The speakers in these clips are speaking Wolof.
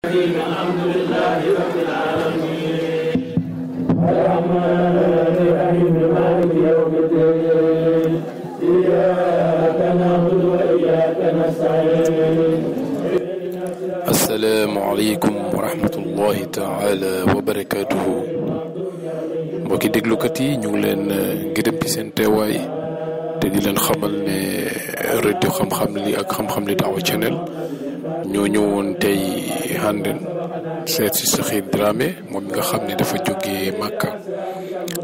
الحمد لله رب العالمين الرحمن الرحيم مالك يوم الدين إياك نعبد وإياك نستعين. السلام عليكم ورحمة الله تعالى وبركاته. mbokki déglukat yi ñu ngi leen gërëm ci seen teewaay te di leen xamal ne radio xam-xam li ak xam-xam li Daawa Channel ñoo ñëwoon tey handen seet si Sakhir Dramé moom mi nga xam ne dafa jógee Makka.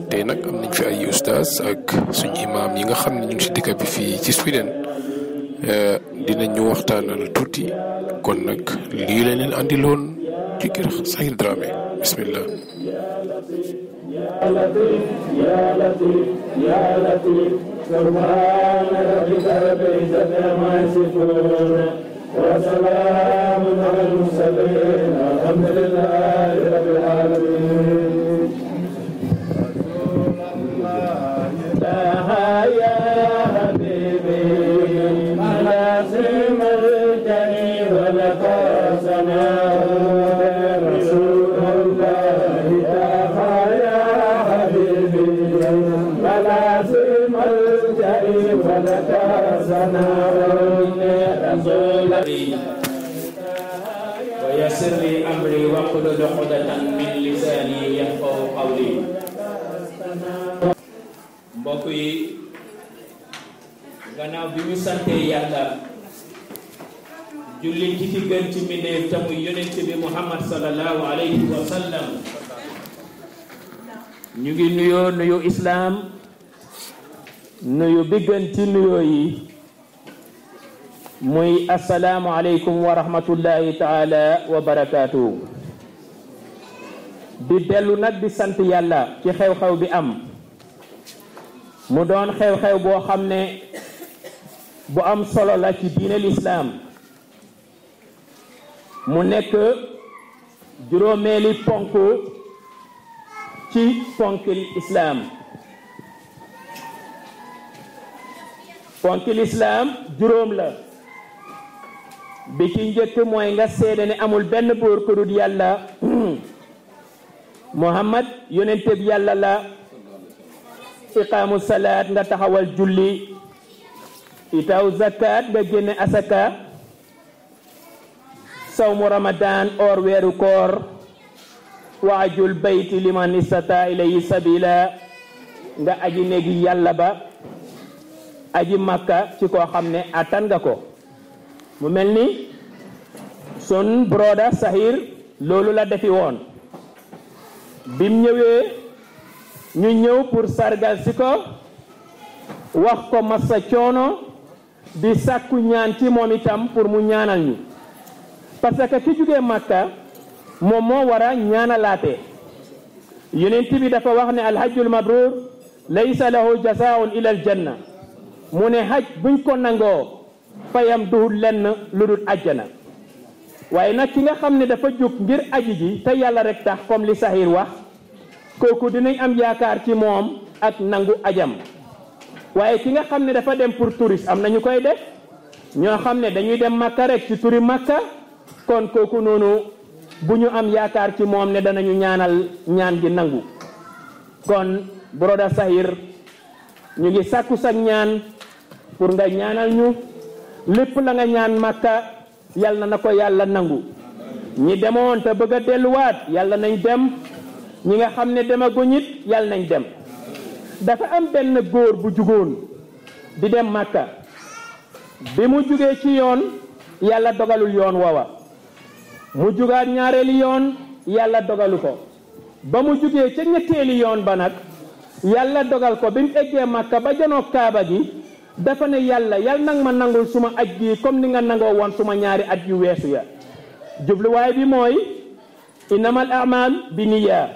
tey nag am nañ fi ay ustaas ak suñu imaam yi nga xam ne ñu ngi si dëkk bi fii ci Sweden dinañu waxtaanal tuuti kon nag lii la leen andiloon ci kër Sakhir Dramé bismillah. يا لطيف يا لطيف يا لطيف سبحان ربك رب العزة عما يصفون وسلام على المرسلين والحمد لله رب العالمين. يا حبيبي لازم الجني ولك سماه رسول الله يا حبيبي لازم الجني ولك سماه رسول ويسر لي أمري واحلل عقدة من لساني يفقهوا قولي. mbokk yi gannaaw bi ñu sante yàlla julli ci ki gën ci mbindeef te muy yonent bi Muhammad sallallahu alayhi wa sallam ñu ngi nuyoo nuyu islaam nuyu bi gën ci nuyoo yi muy assalaamu aleykum wa rahmatullahi taala wa barakaatuhu. di dellu nag di sant yàlla ci xew-xew bi am mu doon xew-xew boo xam ne bu am solo la ci diine lislaam mu nekk juróomeeli ponk ci ponkil islaam. ponkil islaam juróom la bi ci njëkk mooy nga seede ne amul benn buur ku dul yàlla Muhammad yonente bi yàlla la. iqaamu salaat nga taxawal julli. itaw zakat nga génne asaka. sawmu ramadan or weeru koor. waajul bayti liman istata ilayhi sabila nga aji néegi yàlla ba aji makka ci koo xam ne attan nga ko. mu mel ni sun broda Sakhir loolu la defi woon bim ñëwee ñu ñëw pour sargal si ko wax ko massa coono di sàkku ñaan ci moom itam pour mu ñaanal ñu parce que ki jógee Makka moom moo war a ñaanalaate. yonent bi dafa wax ne alhajjul mabrur laysa lahu jazaa'un ila aljanna mu ne haj buñ ko nangoo fayam duhul lenn lu dul àjjana. waaye nag ki nga xam ne dafa jóg ngir aji ji te yàlla rek tax comme li Sakhir wax kooku dinañ am yaakaar ci moom ak nangu ajam. waaye ki nga xam ne dafa dem pour touriste am na ñu koy def ñoo xam ne dañuy dem Makka rek ci turi Makka kon kooku noonu bu ñu am yaakaar ci moom ne danañu ñaanal ñaan gi nangu. kon broda Sakhir ñu ngi sàkku sag ñaan pour nga ñaanal ñu lépp la nga ñaan Makka yàlla na ko yàlla nangu. ñi demoon te bëgg a delluwaat yàlla nañ dem. ñi nga xam ne demaguñ it yàlla nañ dem. dafa am benn góor bu jugoon di dem Makka bi mu jugee ci yoon yàlla dogalul yoon wawa mu jugaat ñaareeli yoon yàlla dogalu ko ba mu jugee ca ñetteeli yoon ba nag yàlla dogal ko bi mu eggee Makka ba janoo Kaaba gi dafa ne yàlla nag ma nangul suma aj gi comme ni nga nangoo woon suma ñaari at yu weesu ya. jubluwaay bi mooy innamal a'mal bi niyya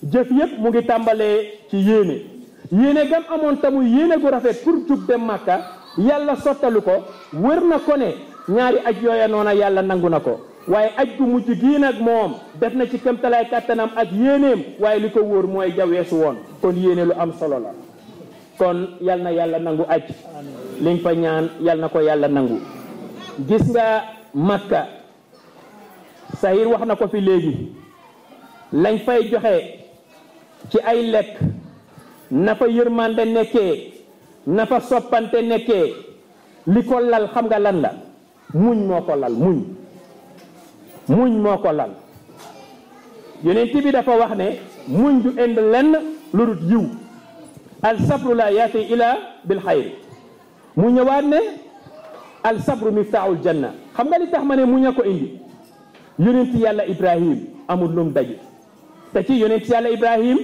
jëf yëpp mu ngi tàmbalee ci yéene gam amoon tamu yéene gu rafet pour jug dem Makka yàlla sottalu ko wër na ko ne ñaari aj yooya noona yàlla nangu na ko waaye aj gu mujj gii nag moom def na ci kéemtalaay kàttanam ak yéeneem waaye li ko wóor mooy jaweesu woon kon yéene lu am solo la. kon yal na yàlla nangu aj liñ fa ñaan yal na ko yàlla nangu. gis nga Makka Sahir wax na ko fi léegi lañ fay joxe ci ay lekk na fa yërmande nekkee na fa soppante nekkee li ko lal xam nga lan la muñ moo ko lal muñ moo ko lal yonent bi dafa wax ne muñ du indi lenn lu dul yiw al sabru la yaati ila bil xayr mu ñëwaat ne al sabru miftaahul janna xam nga li tax ma ne muñ a ko indi yonent yàlla Ibrahim amul lum daje te ci yonent yàlla Ibrahim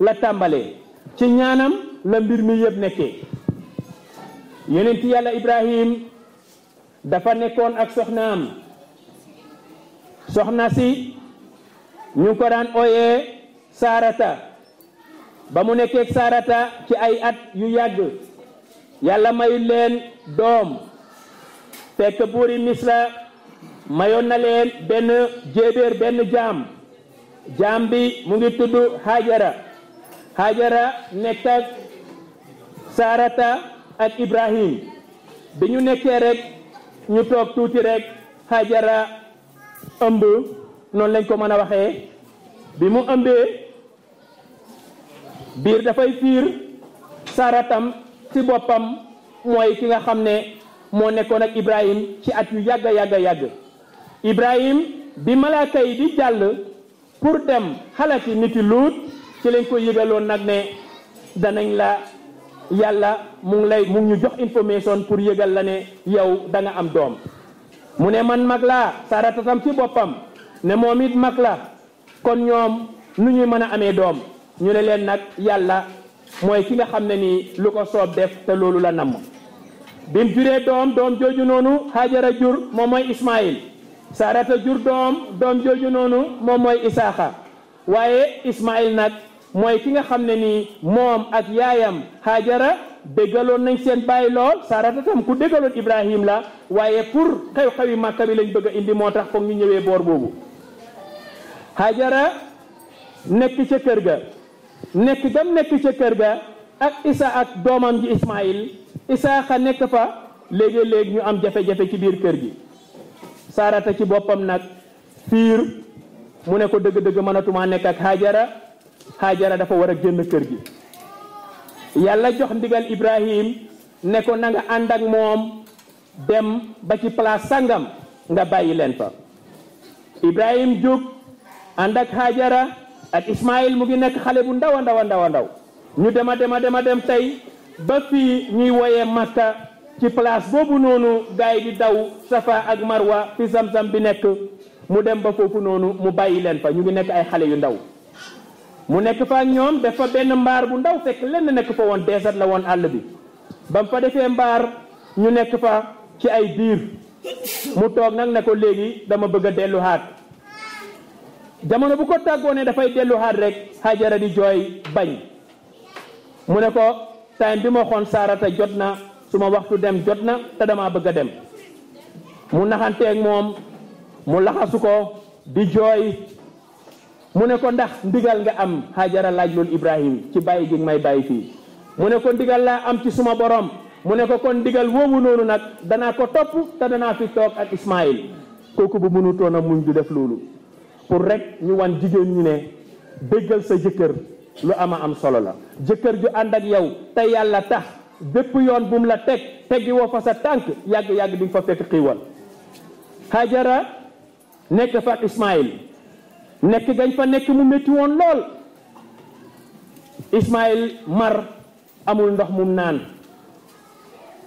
la tàmbalee ci ñaanam la mbir mi yëpp nekkee yonent yàlla Ibrahim dafa nekkoon ak soxnaam soxna si ñu ko daan ooyee Saarata ba mu nekkee Saarata ci ay at yu yàgg yàlla mayul leen doom fekk buuri Misra mayoon na leen benn jéebéer benn jaam bi mu ngi tudd Hajara nekk ak Saarata ak Ibrahim bi ñu nekkee rek ñu toog tuuti rek Hajara ëmb noonu lañ ko mën a waxee bi mu ëmbee biir dafay fiir Saaratam ci boppam mooy ki nga xam ne moo nekkoon ak Ibrahim ci at yu yàgg Ibrahim bi malaaka yi di jàll pour dem xalati niti Luut ci lañ ko yëgaloon nag ne danañ la yàlla mu ngi ñu jox information pour yëgal la ne yow da nga am doom mu ne man mag laa Saarata tam ci boppam ne moom it mag la kon ñoom nu ñuy mën a amee doom ñu ne leen nag yàlla mooy ki nga xam ne nii lu ko soob def te loolu la namm bim juree doom jooju noonu Hajara jur moom mooy Ismaïl Saarata jur doom jooju noonu moom mooy Isaaxa waaye Ismaïl nag mooy ki nga xam ne nii moom ak yaayam Hajara déggaloon nañ seen bàyyi lool Saarata tam ku déggaloon Ibrahim la waaye pour xew-xewi Màkka bi lañ bëgg a indi moo tax foog ñu ñëwee boor boobu Hajara nekk ca kër ga nekk ca kër ga ak Isa ak doomam ji Ismaïl Isaaxa nekk fa léegi-léegi ñu am jafe-jafe ci biir kër gi Saarata ci boppam nag fiir mu ne ko dëgg-dëgg mënatuma nekk ak Hajara dafa war a génn kër gi yàlla jox ndigal Ibrahim ne ko na nga ànd ak moom dem ba ci place sangam nga bàyyi leen fa Ibrahim jóg ànd ak Hajara ak Ismaïl mu ngi nekk xale bu ndaw ñu dem tey ba fii ñuy woyee Makka ci place boobu noonu gaay di daw Safa ak Marwa fi Zamzam bi nekk mu dem ba foofu noonu mu bàyyi leen fa ñu ngi nekk ay xale yu ndaw mu nekk fa ak ñoom dafa benn mbaar bu ndaw fekk lenn nekk fa woon désert la woon àll bi ba mu fa defee mbaar ñu nekk fa ci ay diir mu toog nag ne ko léegi dama bëgg a delluwaat jamono bu ko tàggoo ne dafay delluwaat rek Hajara di jooy bañ mu ne ko time bi ma xoon Saarata jot na suma waxtu dem jot na te dama bëgg a dem mu naxanteeg moom mu laxasu ko di jooy mu ne ko ndax ndigal nga am Hajara laaj loolu Ibrahim ci bàyyi gi may bàyyi fii mu ne ko ndigal laa am ci suma borom mu ne ko kon ndigal woowu noonu nag danaa ko topp te danaa fi toog ak Ismaïl kooku bu mënutoon a muñ du def loolu pour rek ñu wan jigéen ñi ne déggal sa jëkkër lu am solo la jëkkër ju ànd ak yow te yàlla tax bépp yoon bu mu la teggi woo fa sa tànk yàgg-yàgg di nga fa fekk xiiwal Hajara nekk fa ak Ismaïl nekk gañ fa nekk mu métti woon lool Ismaïl mar amul ndox mum naan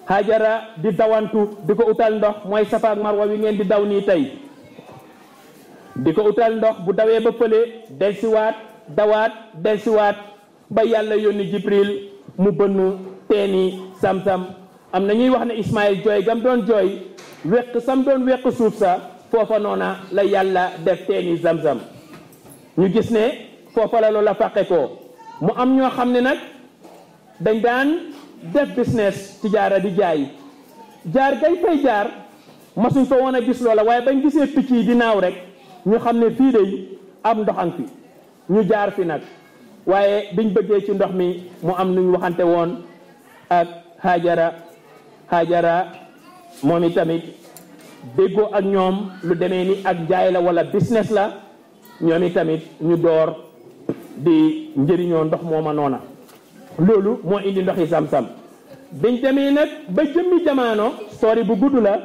Hajara di dawantu di ko utal ndox mooy Safa ak Marwa wi ngeen di daw nii tey di ko utal ndox bu dawee ba fële delsiwaat delsiwaat ba yàlla yónni Jibril mu bënn teeni Zamzam am na ñuy wax ne Ismaïl jooy gam doon jooy wéq sam doon wéq suuf sa foofa noona la yàlla def teeni Zamzam ñu gis ne foofa la loola fàqe ko mu am ñoo xam ne nag dañ daan def business tijaara di jaay jaar gañ fay jaar masuñ fa woon a gis loola waaye bañ gisee picc yi di naaw rek ñu xam ne fii de am ndoxam fi ñu jaar fi nag waaye biñ bëggee ci ndox mi mu am nuñ waxante woon ak Hajara moom itamit déggoo ak ñoom lu demee ni ak jaay la wala business la ñoom itamit ñu door di njëriñoo ndox mooma noona loolu moo indi ndoxi Zamzam biñ demee nag ba jëmmi jamono story bu gudd la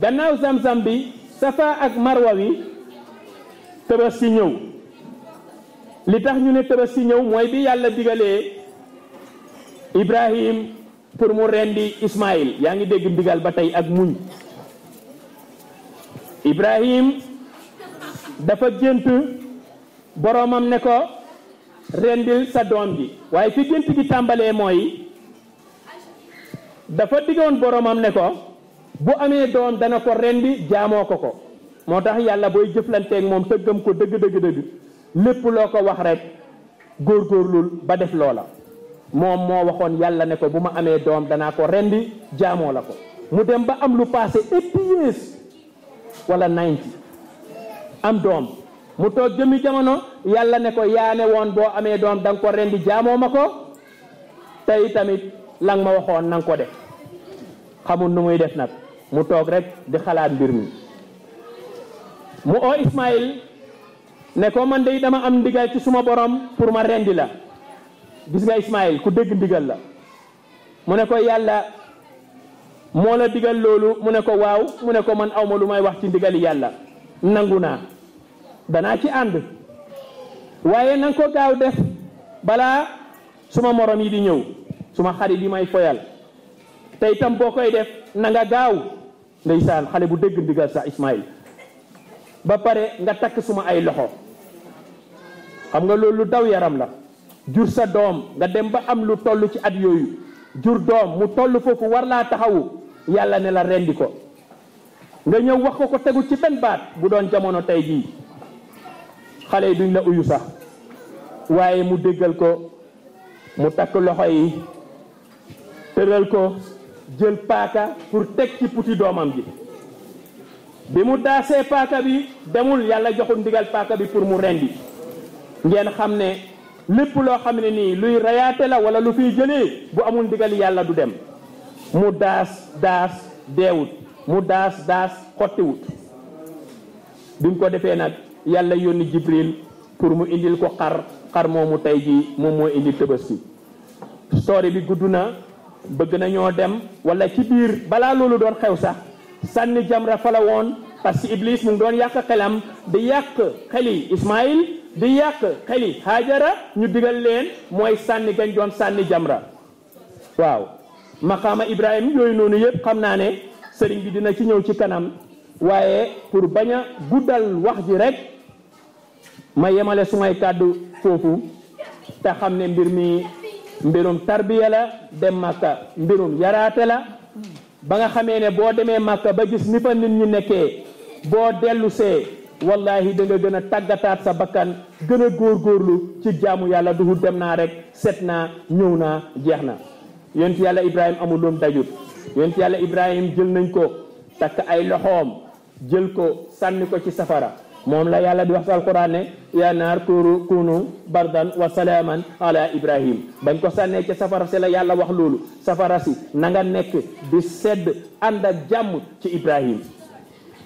gannaaw Zamzam bi Safa ak Marwa wi Tabaski ñëw li tax ñu ne Tabaski ñëw mooy bi yàlla digalee Ibrahim pour mu rendi Ismaïl yaa ngi dégg ndigal ba tey ak muñ Ibrahim dafa gént boroomam ne ko rendil sa doom ji waaye fi gént gi tàmbalee mooy dafa diggoon boroomam ne ko bu amee doom dana ko rendi jaamoo ko moo tax yàlla booy jëflanteeg moom tëggam ko dëgg lépp loo ko wax rek góorgóorlul ba def loola moom moo waxoon yàlla ne ko bu ma amee doom danaa ko rendi jaamoo la ko mu dem ba am lu passé 80 years wala 90 am doom mu toog jëmmi jamono yàlla ne ko yaane woon boo amee doom danga ko rendi jaamoo ma ko tey tamit lang ma waxoon nanga ko def xamul nu muy def nag mu toog rek di xalaat mbir mi mu oo Ismaïl ne ko man de dama am ndigal ci suma borom pour ma rendi la gis nga Ismaïl ku dégg ndigal la mu ne ko yàlla moo la digal loolu mu ne ko waaw mu ne ko man awma lu may wax ci ndigali yàlla nangu naa danaa ci ànd waaye nanga ko gaaw def balaa suma morom yi di ñëw suma xarit yi may foyal te itam boo koy def na nga gaaw ndeysaan xale bu dégg ndigal sax Ismaïl ba pare nga takk suma ay loxo xam nga loolu lu daw yaram la jur sa doom nga dem ba am lu toll ci at yooyu jur doom mu toll foofu war laa taxawu yàlla ne la rendi ko nga ñëw wax ko tegu ci benn baat bu doon jamono tey jii xale yi duñ la uyu sax waaye mu déggal ko mu takk loxo yi tëral ko jël paaka pour teg ci puti doomam ji bi mu daasee paaka bi demul yàlla joxul ndigal paaka bi pour mu rendi ngeen xam ne lépp loo xam ne nii luy rayaate la wala lu fiy jëlee bu amul ndigal yàlla du dem mu daas deewut mu daas xottiwut bi mu ko defee nag yàlla yónni Jibril pour mu indil ko xar moomu tey ji moom moo indi Tabaski story bi gudd na bëgg nañoo dem wala ci biir balaa loolu doon xew sax sànni jamra fa la woon parce que Iblis mu ngi doon yàq xelam di yàq xeli Ismaïl di yàq xeli Hajara ñu digal leen mooy sànni gañ doon sànni jamra waaw maqaama Ibrahim yooyu noonu yëpp xam naa ne sëriñ bi dina ci ñëw ci kanam waaye pour bañ a guddal wax ji rek ma yemale sumay kàddu foofu te xam ne mbir mi mbirum tarbiya la dem Màkka mbirum yaraate la ba nga xamee ne boo demee Màkka ba gis ni fa nit ñi nekkee boo dellu see wallahi da nga gën a tàggataat sa bakkan gën a góorgóorlu ci jaamu yàlla duhu dem naa rek set naa ñëw naa jeex na yonent yàlla Ibrahim amul loom dajut yonent yàlla Ibrahim jël nañ ko takk ay loxoom jël ko sànni ko ci safara moom la yàlla di wax ci alquran ne yaa naar kunu bardan wa salaaman ala Ibrahim bañ ko sànnee ci safara si la yàlla wax loolu safara si na nga nekk di sedd ànd ak jàmm ci Ibrahim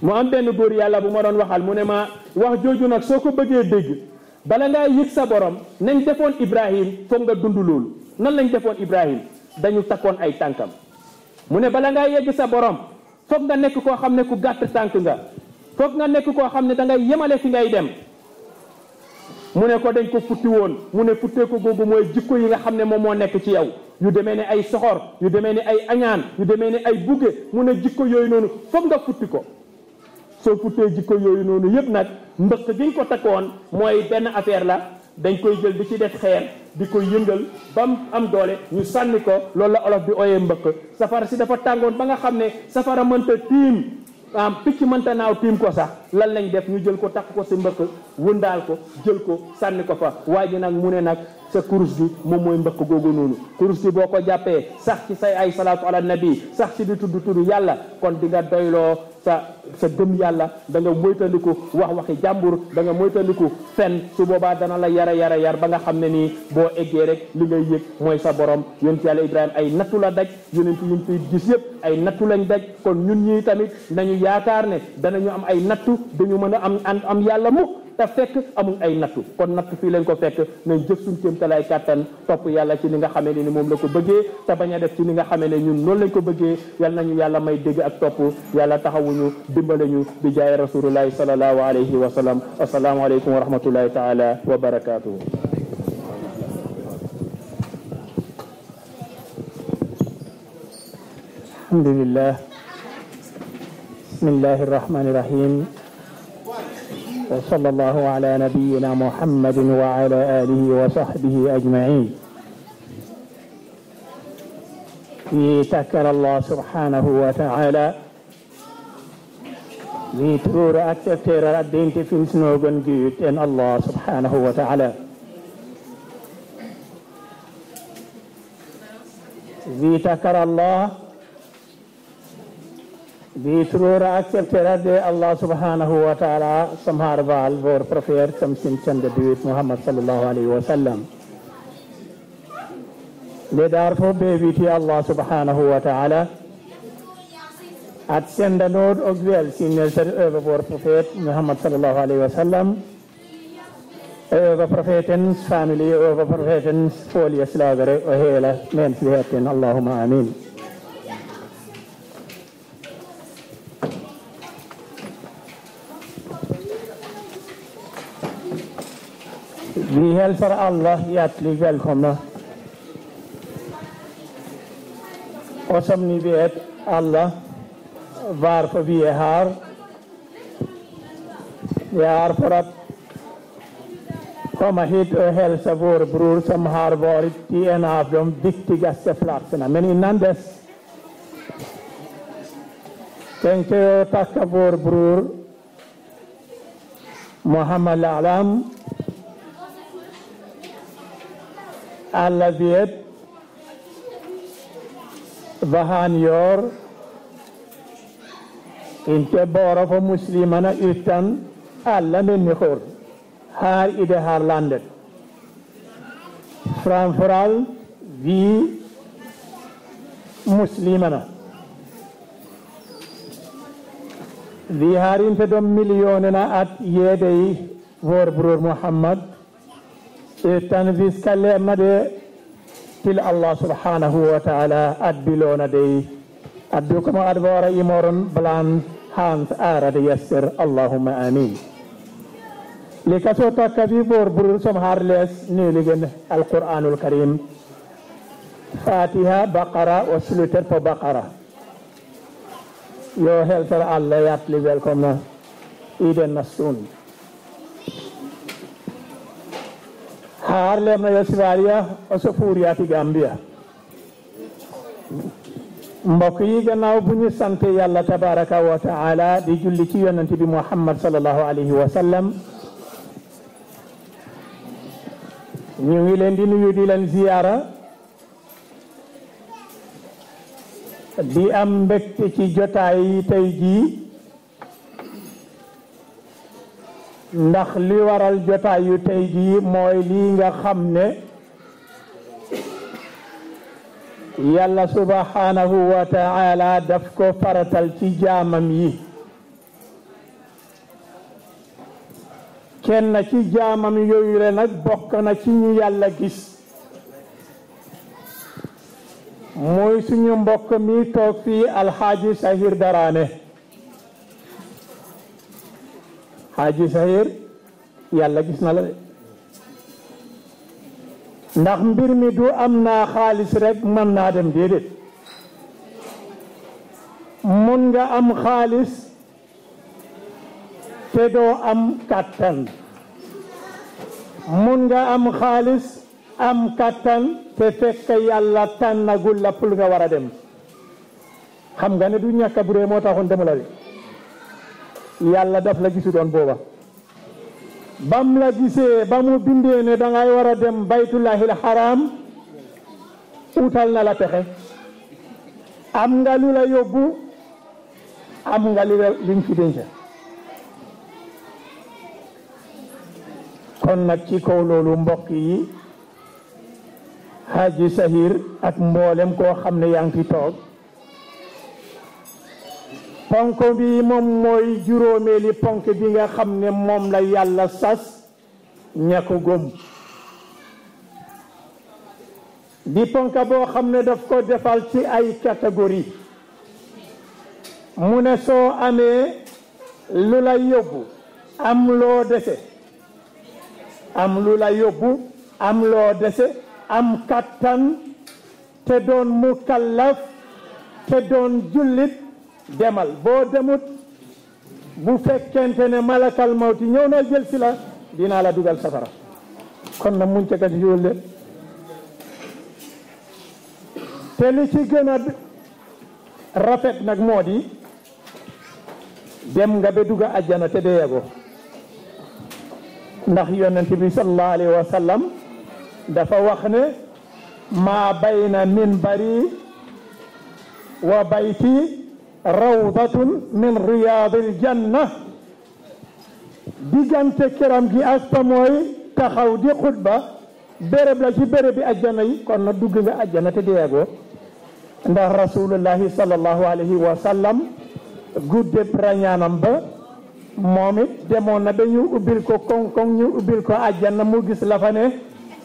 mu am benn góor yàlla bu ma doon waxal mu ne ma wax jooju nag soo ko bëggee dégg bala ngaa yëg sa borom nañ defoon Ibrahim foog nga dund loolu nan lañ defoon Ibrahim dañu takkoon ay tànkam mu ne bala ngaa yegg sa borom foog nga nekk koo xam ne ku gàtt tànk nga foog nga nekk koo xam ne da ngay yemale fi ngay dem mu ne ko dañ ko futti woon mu ne futtee ko googu mooy jikko yi nga xam ne moom moo nekk ci yow yu demee ne ay soxor yu demee ne ay añaan yu demee ne ay bugge mu ne jikko yooyu noonu foog nga futti ko soo futtee jikko yooyu noonu yëpp nag mbëq gi ñu ko takkoon mooy benn affaire la dañ koy jël di ci def xeer di ko yëngal ba mu am doole ñu sànni ko loolu la olof di ooyee mbëq safara si dafa tàngoon ba nga xam ne safara mënta tiim picc mënta naaw tiim ko sax lan lañ def ñu jël ko takk ko si mbëq wëndaal ko jël ko sànni ko fa waa ji nag mu ne nag sa kurus gi moom mooy mbëq googu noonu kurus gi boo ko jàppee sax ci say ay salaatu ala nabi sax ci di tudd yàlla kon di nga doyloo sa gëm yàlla da nga moytandiku wax waxi jàmbur da nga moytandiku fen su boobaa dana la yar ba nga xam ne nii boo eggee rek li ngay yëg mooy sa borom yonent yàlla Ibrahima ay nattu la daj yonent yi ñu fi gis yëpp ay nattu lañ daj kon ñun ñii tamit nañu yaakaar ne danañu am ay nattu dañu mën a am yàlla mukk te fekk amuñ ay nattu kon nattu fii lañ ko fekk nañ jëf suñ kéemtalaay kàttan topp yàlla ci ni nga xamee ne ni moom la ko bëggee te bañ a def ci ni nga xamee ne ñun noonu lañ ko bëggee yal nañu yàlla may dégg ak topp yàlla taxawuñu dimbale ñu bi jaay rasulullahi sallallahu alayhi wa sallam assalaamu aleykum wa rahmatullahi taala wa barakatuhu alhamdulillah bismillahi rahmani rahim وصلى الله على نبينا محمد وعلى آله وصحبه أجمعين. Vi tackar Allah subhanahu wa ta'ala. Vi tror och accepterar att det inte finns någon Gud än Allah subhanahu wa ta'ala. Vi tackar Allah. Vi tror och accepterar det Allah subhanahu wa ta'ala som har valt vår profet som sin sändebud Muhammad sallallahu alaihi wa sallam. Det är därför ber vi till Allah subhanahu wa ta'ala att sända nåd och välsignelser över vår profet Muhammad sallallahu alaihi wa sallam, över profetens familj, över profetens följeslagare och hela mänskligheten. Allahumma amin. Vi hälsar alla hjärtligt välkomna. Och som ni vet alla varför vi är här. Vi är här för att komma hit och hälsa vår bror som har varit i en av de viktigaste platserna. Men innan dess tänkte jag tacka vår bror Muhammad Alam. Alla vet vad han gör, inte bara för muslimerna utan alla människor här i det här landet. Framförallt vi muslimerna. Vi har inte de miljonerna att ge dig, vår bror Muhammad, utan vi ska lämna det till Allah subhanahu wa ta'ala att belåna dig, att du kommer att vara imorgon bland hans ärade gäster. Allahumma amin. Likaså tackar vi vår bror som har läst nyligen Al-Quranul Karim, Fatiha, Baqara och slutet på Baqara. Jag hälsar alla hjärtligt välkomna i denna stund. Här lämnar jag Sverige och så for jag till Gambia. mbokk yi gannaaw bu ñu sant yàlla tabaraka wa taala di julli ci yonent bi Muhammad sallallahu alayhi wa sallam ñu ngi leen di nuyu di leen ziyaara di am mbégte ci jotaay tey jii ndax li waral jotaay yu tey jii mooy lii nga xam ne yàlla subhanahu wa ta'ala daf ko faratal ci jaamam yi kenn ci jaamam yooyu le nag bokk na ci ñu yàlla gis mooy suñu mbokk mi toog fii alxaaji Sahir Darame xaaji Sahir yàlla gis na la de ndax mbir mi du am naa xaalis rek mën naa dem déedéet mun nga am xaalis te doo am kattan mun nga am xaalis am kattan te fekk yàlla tànnagul la pour nga war a dem xam nga ne du ñàkk a buree moo taxoon demu la de yàlla daf la gisu doon booba bam la gisee ba mu bindee ne dangay war a dem baytullahil haram utal na la pexe am nga lu la yóbbu am nga liñ fi denc kon nag ci kaw loolu mbokk yi Haji Sahir ak mboolem koo xam ne yaa ngi fi toog ponk bi moom mooy juróomeeli ponk bi nga xam ne moom la yàlla sas ña ko gëm di ponk boo xam ne daf ko defal ci ay catégorie mu ne soo amee lu la yóbbu am loo dese am lu la yóbbu am loo dese am kattan te doon mukallaf te doon jullit demal boo demut bu fekkente ne malakal mawti ñëw na jël si la dinaa la dugal safara kon na muñ cakat yóole te li ci gën a rafet nag moo di dem nga ba dugg àjjana te dee yegoo ndax yonent bi sallallahu alayhi wa sallam dafa wax ne maa bayna minbari wa bayti rawdatun min riyaadil janna diggante këram gi ak fa mooy taxaw di xutba béréb la ci béréb bi àjjana yi kon na dugg nga àjjana te dee yegoo ndax rasulullahi sallallahu alayhi wa sallam guddeb rañaanam ba moom it demoon na ba ñu ubbil ko koŋ-koŋ ñu ubbil ko àjjana mu gis la fa ne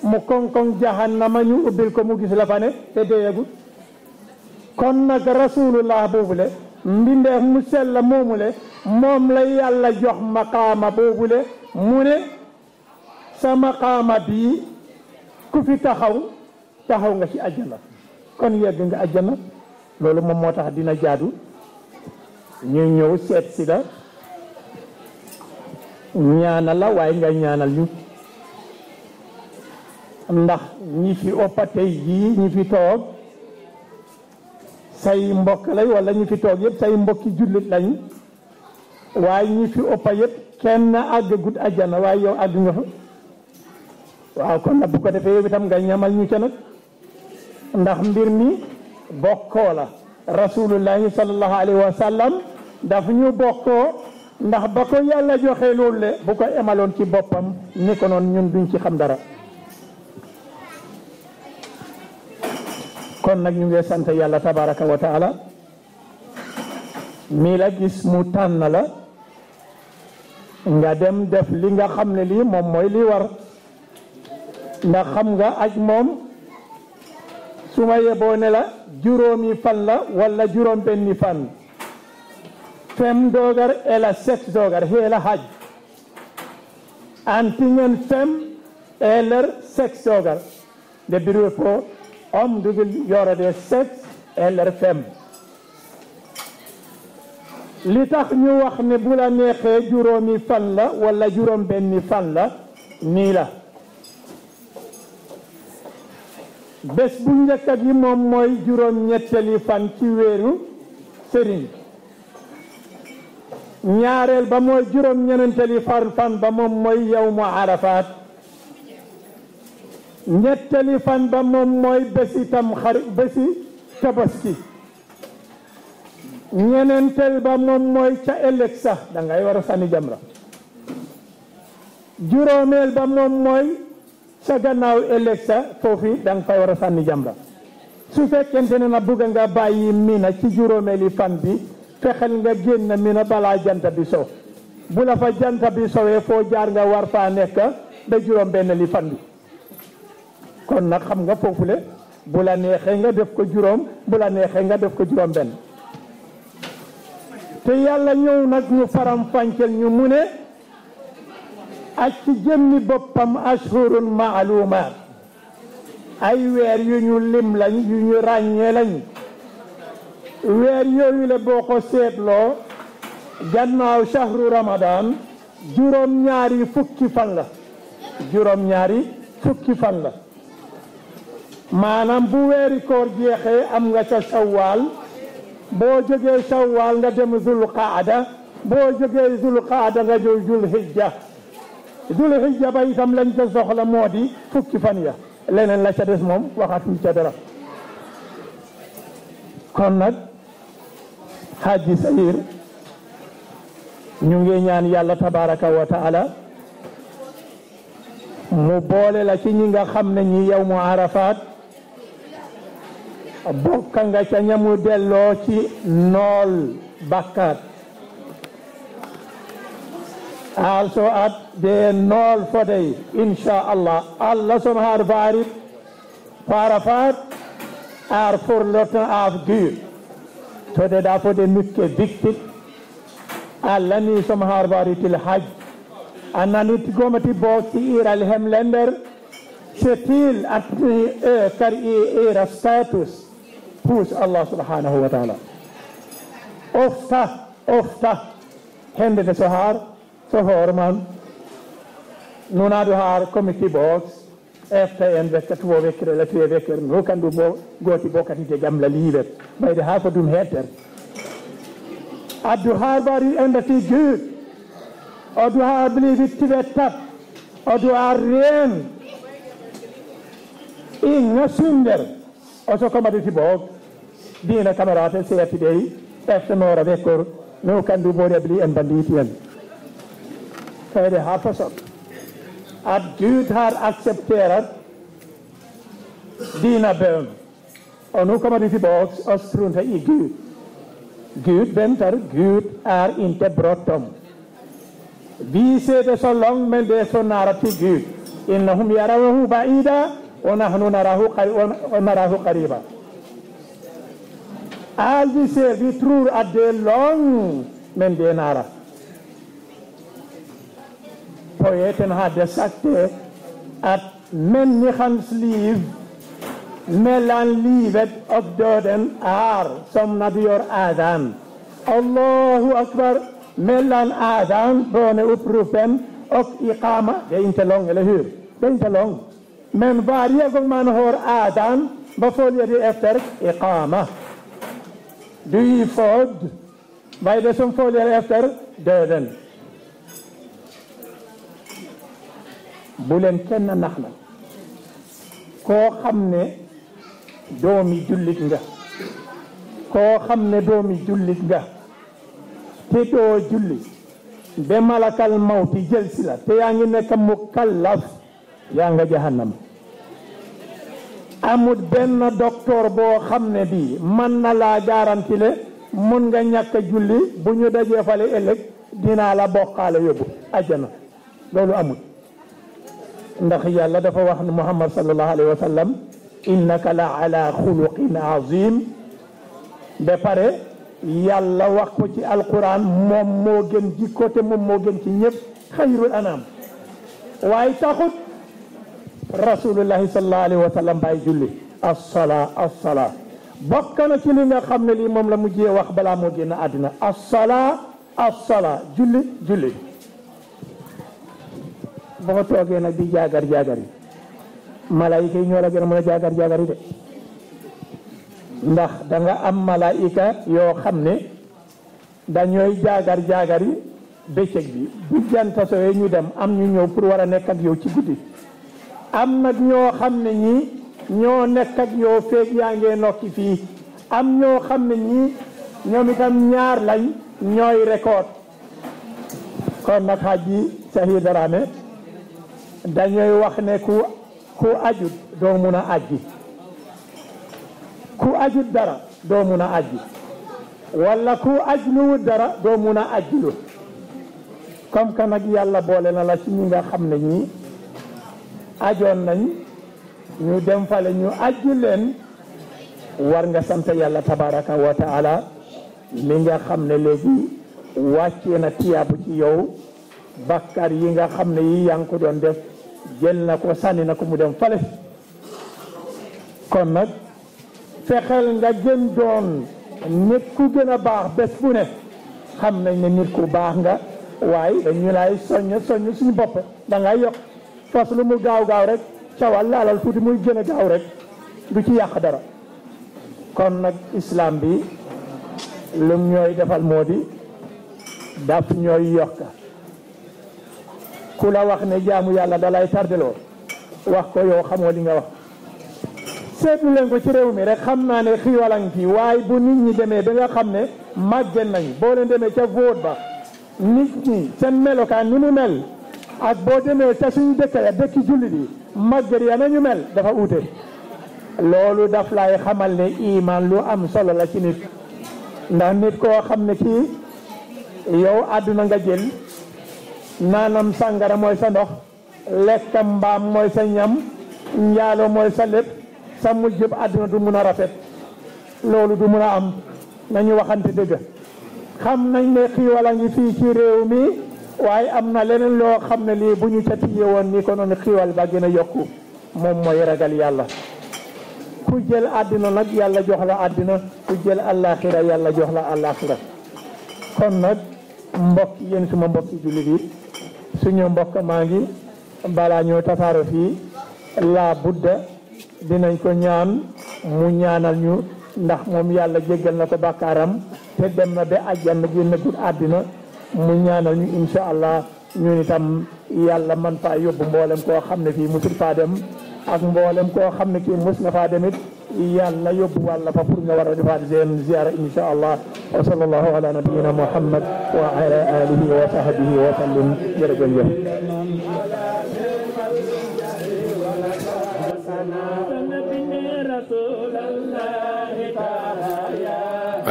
mu koŋ-koŋ jahannama ñu ubbil ko mu gis la fa ne te deeyagut kon nag rasulullah boobule mbindeef mu sell moomule moom la yàlla jox maqaama boobule mu ne sa maqaama bii ku fi taxaw nga ci àjjana kon yegg nga àjjana loolu moom moo tax dina jaadu ñu ñëw seet si la ñaanal la waaye nga ñaanal ñu ndax ñi fi ëppa tey jii ñi fi toog say mbokk lay wala ñi fi toog yëpp say mbokki jullit lañ waaye ñi fi ëppa yëpp kenn àggagut àjjana waaye yow àgg nga fa waaw kon nag bu ko defee yow itam nga ñamal ñu ca nag ndax mbir mi bokkoo la rasulullahi sallallahu alayhi wa sallam daf ñu bokkoo ndax ba ko yàlla joxe loolu le bu ko emaloon ci boppam ni ko noonu ñun duñ ci xam dara kon nag ñu ngi sant yàlla tabaraka wa taala mi la gis mu tànn la nga dem def li nga xam ne lii moom mooy li war ndax xam nga aj moom su ma yeboo ne la juróomi fan la wala juróom benni fan 5 dagar eller 6 dagar hela hajj antingen 5 eller 6 dagar det beror på om du vill göra det 6 eller 5 li tax ñu wax ne bu la neexee juróomi fan la wala juróom benni fan la nii la bés bu njëkk gi moom mooy juróom ñetteli fan ci weeru sëriñ ñaareel ba mooy juróom ñeneenteli fan ba moom mooy yawmu arafaat ñetteli fan ba moom mooy bési tam xarit bési tabaski ñeneenteel ba moom mooy ca ëllëg sax da ngay war a sànni jamra juróomeel ba moom mooy sa gannaaw ëllëg sa foofu da nga fay war a sànni jamra su fekkente ne na bëgg nga bàyyi mina ci juróomeeli fan bi fexeel nga génn mina balaa jant bi so bu la fa jant bi sowee foo jaar nga war faa nekk ba juróom benn li fan bi kon nag xam nga foofule bu la neexee nga def ko juróom bu la neexee nga def ko juróom benn te yàlla ñëw nag ñu faram fàncel ñu mu ne ak ci jëmmi boppam ashhurun maalumaat ay weer yu ñu lim lañ yu ñu ràññee lañ weer yooyu la boo ko seetloo gannaaw shahru ramadan juróom-ñaari fukki fan la juróom-ñaari fukki fan la maanaam bu weeri koor jeexee am nga ca shawwal boo jógee shawwal nga dem zulqaada boo jógee zulqaada nga jóg zulhijja zulhijja ba itam lañ ca soxla moo di fukki fan ya leneen la ca des moom waxatuñ ca dara kon nag Haji Sahir ñu ngi ñaan yàlla tabaraka wa taala mu boole la ci ñi nga xam ne ñi yow mu Arafat bokka nga ca ñamu delloo ci nool bakkaat. Also at the noll for day, inshallah. Allah som har varit på Arafat är förlåten av Gud. Så det är därför det är mycket viktigt. Alla ni som har varit till Hajj, när ni kommer tillbaka till era hemländer, se till att ni ökar i era status hos Allah subhanahu wa ta'ala. Ofta händer det så här. Så hör man, nu när du har kommit tillbaka efter en vecka, 2 veckor eller 3 veckor, nu kan du gå tillbaka till det gamla livet. Vad är det här för dumheter? Att du har varit ända till Gud och du har blivit tvättad och du är ren. Inga synder. Och så kommer du tillbaka. Dina kamrater säger till dig efter några veckor, nu kan du börja bli en bandit igen. Är det här för sak? Att Gud har accepterat dina bön. Och nu kommer du tillbaka och struntar i Gud. Gud väntar. Gud är inte bråttom. Vi ser det så långt, men det är så nära till Gud. Innahum yarahu ba'ida och nahnu narahu qariba. Allt vi ser, vi tror att det är långt, men det är nära. Poeten hade sagt det, att människans liv mellan livet och döden är som när du gör adhan. Allahu akbar, mellan adhan, böneuppropen och iqama. Det är inte långt, eller hur? Det är inte långt. Men varje gång man hör adhan, vad följer det efter? Iqama. Du är född. Vad är det som följer efter? Döden. bu leen kenn nax na koo xam ne doomi jullit nga koo xam ne doomi jullit nga te doo julli ba malakal mawti jël si la te yaa ngi nekk mukallaf yaa nga jahannam. amul benn docteur boo xam ne bii mën na laa garanti le mun nga ñàkk julli bu ñu dajee fale ëllëg dinaa la bokkaale yóbbu ajjana. loolu amul. ndax yàlla dafa wax ne Muhammad sallallahu alayhi wa sallam innaka la ala xuluqin azim. ba pare yàlla wax ko ci alquran moom moo gën jikko te moom moo gën ci ñëpp xayrul anam. waaye taxut rasulullahi sallallahu alayhi wa sallam bàyyi julli. as-salaa bokk na ci li nga xam ne lii moom la mujjee wax balaa moo génn àddina. as-salaa julli. boo toogee nag di jaagar yi malaayika yi ñoo la gën a mën a jaagar yi de. ndax da nga am malaayika yoo xam ne dañooy jaagar yi bëccëg bi bu jant sowee ñu dem am ñu ñëw pour war a nekk ak yow ci guddi. am nag ñoo xam ne ñii ñoo nekk ak yow feeg yaa ngee nokki fii. am ñoo xam ne ñii ñoom itam ñaar lañ ñooy record. kon nag Haji Sahir Darame dañooy wax ne ku ajut doo mun a aji. ku ajut dara doo mun a aji. wala ku ajluwut dara doo mun a ajlu. comme que nag yàlla boole na la ci ñi nga xam ne ñii ajoon nañ ñu dem fale ñu ajju leen war nga sant yàlla tabaraka wa taala mi nga xam ne léegi wàccee na tiyaabu ci yow. bakkar yi nga xam ne yi yaa ngi ko doon def jël na ko sànni na ko mu dem fale. kon nag fexeel nga gën doon nit ku gën a baax bés bu ne. xam nañ ne nit ku baax nga waaye dañu lay soññ suñu bopp da ngay yokk fas lu mu gaaw rek cawal laalal tuuti muy gën a gaaw rek du ci yàq dara. kon nag islam bi lum ñooy defal moo di daf ñooy yokka. ku la wax ne jaamu yàlla dalay tardeloo wax ko yow xamoo li nga wax. seetlu leen ko ci réew mi rek xam naa ne xiiwalan fi waaye bu nit ñi demee ba nga xam ne màggen nañ boo leen demee ca vote ba nit ñi seen melokaan ni mu mel ak boo demee ca suñu dëkk ya dëkki jullit yi màggat ya nañu mel dafa uute loolu daf lay xamal ne iman lu am solo la ci nit ndax nit koo xam ne kii yow àdduna nga jël naanam sàngara mooy sa ndox lekkam mbaam mooy sa ñam njaalo mooy sa lépp sa mujjub àdduna du mun a rafet loolu du mun a am nañu waxante dëgg xam nañ ne xiiwal a ngi fii ci réew mi waaye am na leneen loo xam ne lii bu ñu ca tiye woon ni ko noonu xiiwal ba gën a yokku moom mooy ragal yàlla ku jël àddina nag yàlla jox la àddina ku jël àllaaxira yàlla jox la àllaaxira kon nag mbokk yéen suma mbokki jullit yi suñu mbokk maa ngi balaa ñoo tasaaro fii laa budda dinañ ko ñaan mu ñaanal ñu ndax moom yàlla jéggal na ko bàkkaaram te dem na ba àjjana génn gut àddina mu ñaanal ñu insha allah ñun itam yàlla man faa yóbbu mboolem koo xam ne fii musul faa dem ak mboolem koo xam ne kii mus na faa demit yàlla yóbbu wàlla fa pour nga war a defaat seen ziyaara insha allah wa sallallahu ala nabiyina muhammad wa ala alihi wa sahbihi wa sallim jërëjëf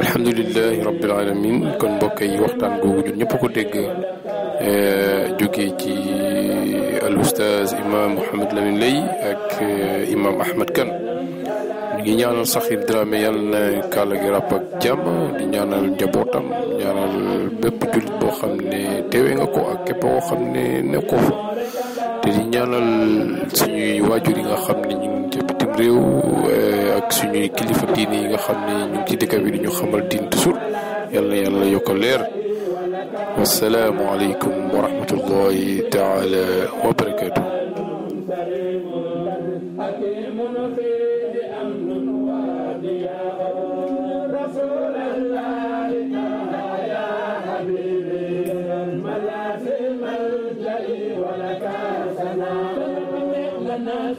alhamdulilahi rabbil alamin kon mbokk yi waxtaan googu ñun ñëpp ko dégg jógee ci al oustaz imam Mouhamed Lamine Lay ak imam Ahmed Kane ñu ngi ñaanal Sakhir Dramé yàlla na kàlla gi ràpp ak jàmm di ñaanal njabootam ñaanal bépp jullit boo xam ne teewe nga ko ak képp koo xam ne nekkoo fa te di ñaanal suñuy waajur yi nga xam ne ñu ngi ci bitim réew ak suñuy kilifa diine yi nga xam ne ñu ngi ci dëkk bi di ñu xamal diin toujours yàlla yàlla yokk leer wassalaamu aleykum wa rahmatullahi taala wa barakatuh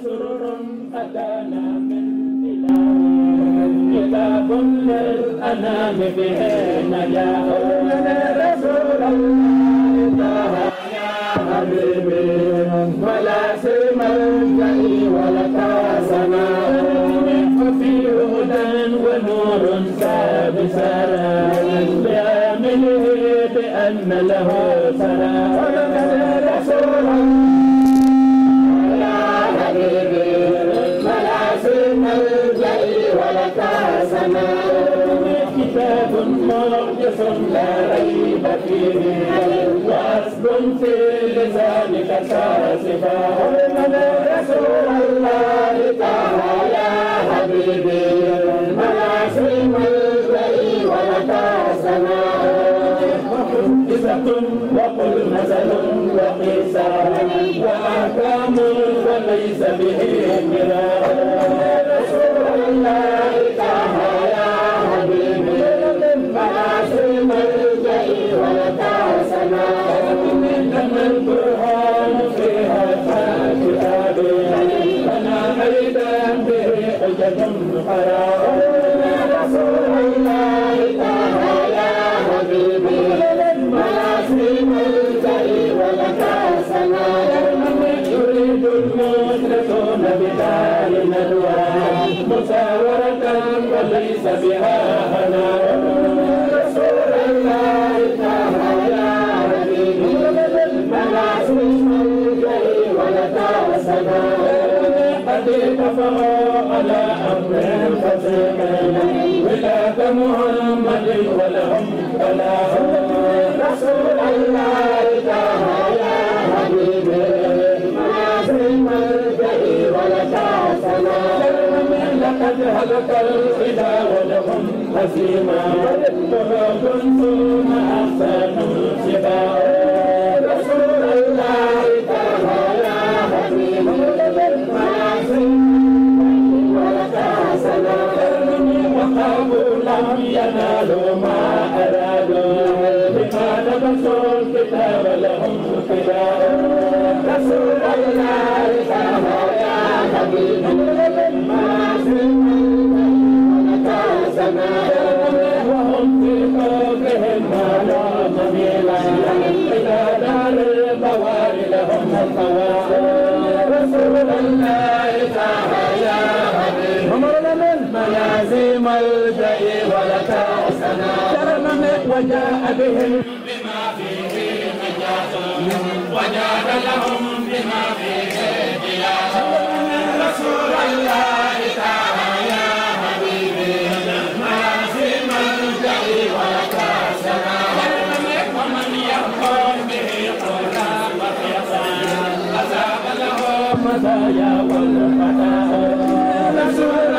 سرر أتانا من كتاب للأنام به نجاة رسول الله يا حبيبي ملاسم الجلي ولك سماء وفي هدى ونور كابسر بأمله بأن له سلام رسول الله كتاب معجز لا ريب فيه وعصب في لسانك كاسفا رسول الله تعالى يا حبيبي مناسم البيع ولك سماء محدثة وقل مثل وقيسا وأحكام وليس به مراء رسول الله تعالى يا حبيبي مناسم البيع ولك سماء إنما القرآن فيها كتابي أنا أيضا به حجة حرام رسول الله تعالى يا حبيبي مناسم البيع ولك سماء يريد المخلصون بدار ندوى مساورة وليس بها هنا رسول الله تعالى يا حبيبي مناسم البيع ولك سماء قد اتفقوا على أمر فسيق ولاة محمد ولهم بلاغ رسول الله تعالى يا حبيبي مناسم البيع ولك سماء لقد هلك الخدا ولهم هزيما وما كنتم أحسن سباء رسول الله تعالى يا حبيبي مناسم ولك سماء وقالوا لم ينالوا ما أرادوا بما لبسوا الكتاب لهم فداء رسول الله تعالى يا حبيبي مناسم ولك سماء وهم في قبرهم ما لا مميلا رسول الله تعالى يا حبيب ملازم الجأ ولك سنا كرم وجاء بهم بما فيه نجاة وجاد لهم بما فيه ضياء رسول الله تعالى يا حبيبي ملازم الجأ ولك سنا ومن يقوم به قولا وفيقا أذاب له مزايا والفتاة رسول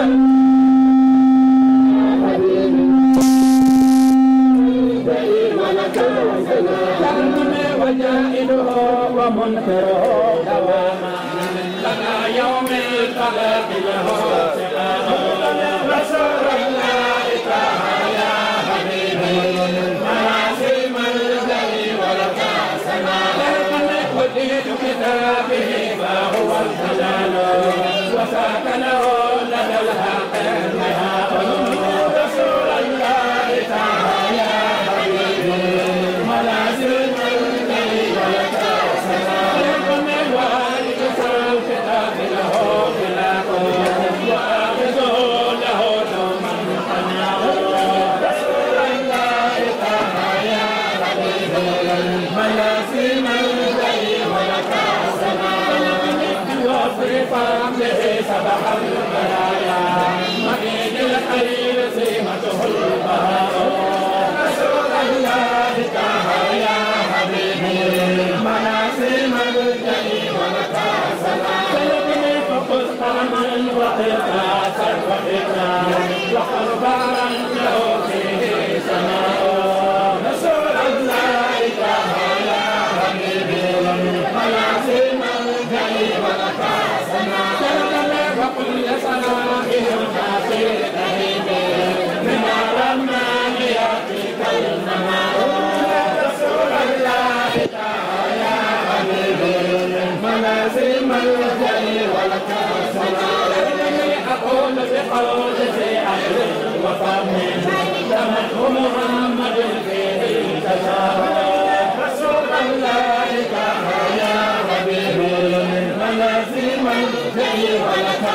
وجائله ومنكره دواما لنا يوم الطلاق له رسول الله تعالى يا حبيبي مراسم الجل ولك سنا وديت كتابه فهو الجلال وساكنه لدى الحق النهاء رسول الله تعالى يا حبيبي مراسم سبح البرايا مجيد الخير سيمته البهاء رسول الله تعالى يا حبيبي مناسم الجليل ولك سلام سلمني فقد قرما وقرقاسا وفكرا وقربارا له فيه سماء رسول الله تعالى يا حبيبي مناسم الجليل ولك سلام وكل صلاحهم كافر كريم من الرحمن يأتيك النماء رسول الله تعالى يا حبيبي ملازم الجل ولك سلام أقول بقول في أهل وفهم دمته محمد فيه تشاء رسول الله تعالى يا حبيبي ملازم الجل ولك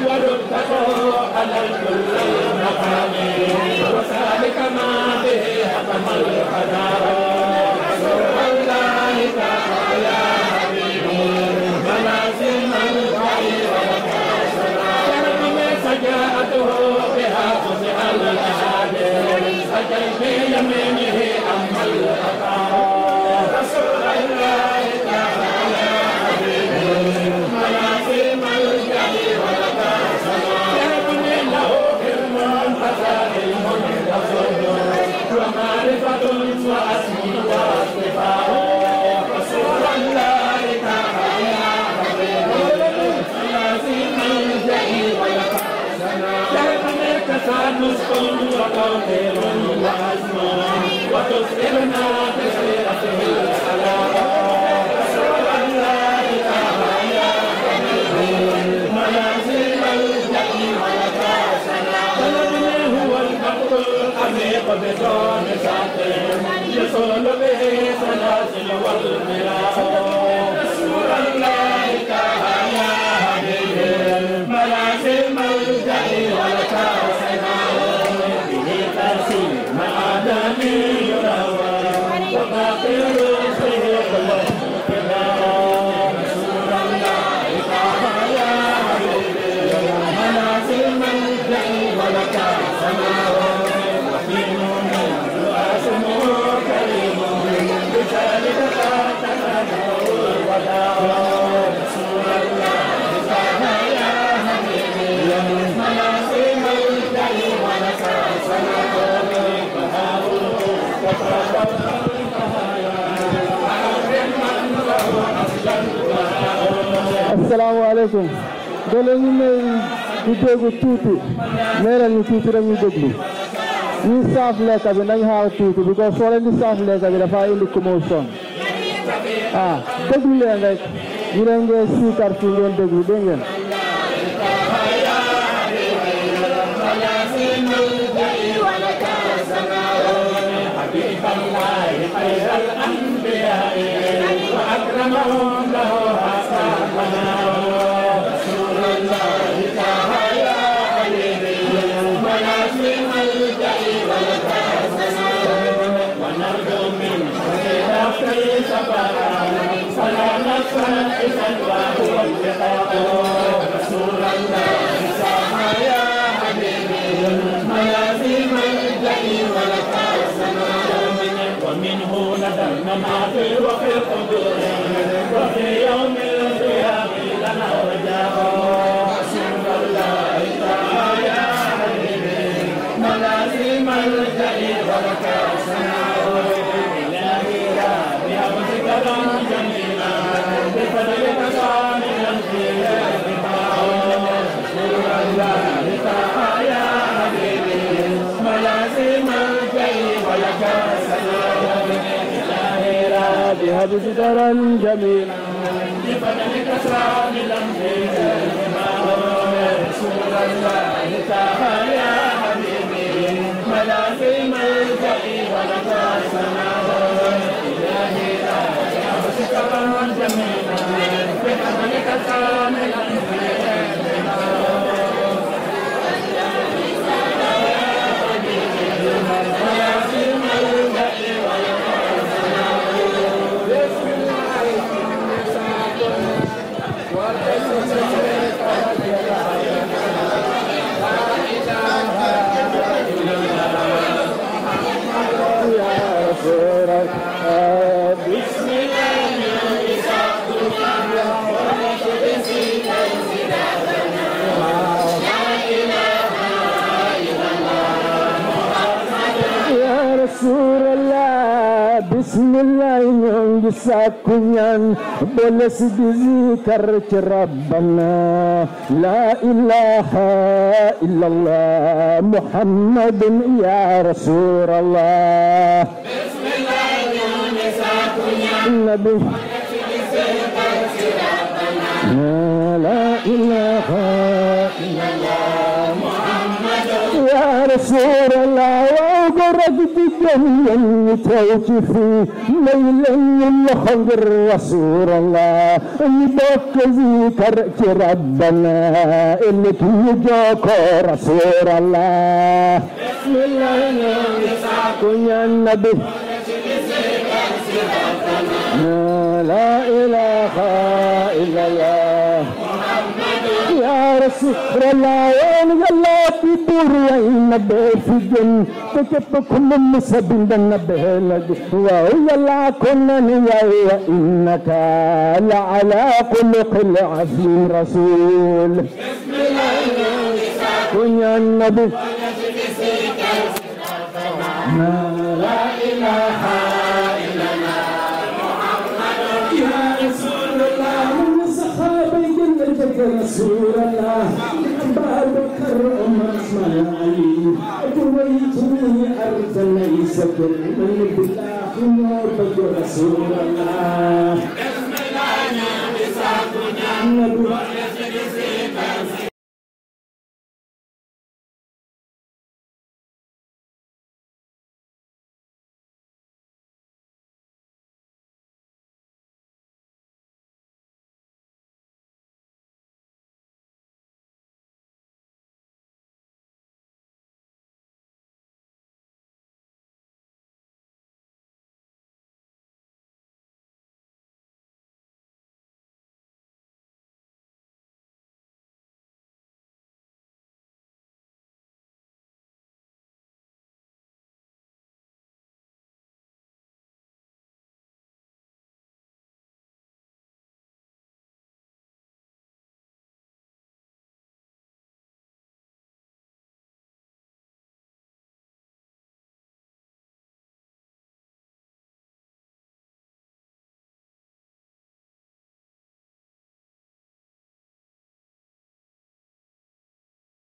ورتبه على كل المقام وسالك ما به حكم القدر رسول الله تعالى يا حبيبي ملازم الخير ولك سلام سجاءته بها فزع الاحاديث سجل في يمينه اما الخطا رسول الله تعالى يا حبيبي ملازم الجليل ولك ومعرفة واسم واصفاء رسول الله تعالى يا حبيبي لازم الجليل ولك كيف تسانس وتوقير وعزم وتسئلنا بسيرته الحلال رسول الله تعالى يا حبيبي ملازم الجليل ولك هو الحق العميق بدون ساطع يصول به سلاسل والمراء رسول الله تعالى يا حبيبي ملازم الجليل ولك سلام به ترسيم مع آدمي ينور وباقي رسله كله رسول الله تعالى يا حبيبي ملازم الجليل ولك سلام كريم بذلك تنادى الوداع رسول الله تعالى يا حبيبي ملازم الجليل ولك سلام بهاء وفرح Assalamu alaikum. Dole ñu may di déglu tuuti meeral ñu tuuti rek ñu déglu ñu saaf lekka bi nañ xaar tuuti because soo leen di saaf lekka bi dafa indi commotion déglu leen rek ñu leen ngeen siikar fi ngeen déglu dégg ngeen حبيب الله خير الأنبياء وأكرم رسول الله سامع يا حبيبي ملازم الجحيم ولك ومنه ندمنا ما في وفي القدور وفي يوم القيامة لنا رجاء رسول الله تعالى يا حبيبي ملازم الجحيم ولك سناء إلهي يا بحمدك لم جميلا بفضلك صالحا في رسول الله تعالى يا حبيبي ملازم الجحيم ولك بهذا سترا جميلا بفضلك صاملا في رسول الله تعالى يا حبيبي ملازم الجحيم ولك سناء إلهي بهذا سترا جميلا بفضلك صاملا في بسم الله يونج ساكنيان بولس بذكر ربنا لا إله إلا الله محمد يا رسول الله بسم الله يونج ساكنيان النبي لا إله إلا الله محمد يا رسول الله وقرب الدنيا توجفي ليلا يخبر رسول الله يبك ذكر ربنا اللي تيجاك رسول الله بسم الله يسعكم يا النبي لا إله إلا الله يا رسول الله والله في دور النبي في جن تكتكم من سبين النبي لدي ويلا كنا يا إنك لعلى خلق العظيم رسول بسم الله كن يا النبي لا إله إلا الله محمد يا رسول الله من صحابي جنتك رسول الله أبا بكر عمر عثمان علي أتويتني أرض ليس كل من بالله نور رسول الله بسم الله يا نبي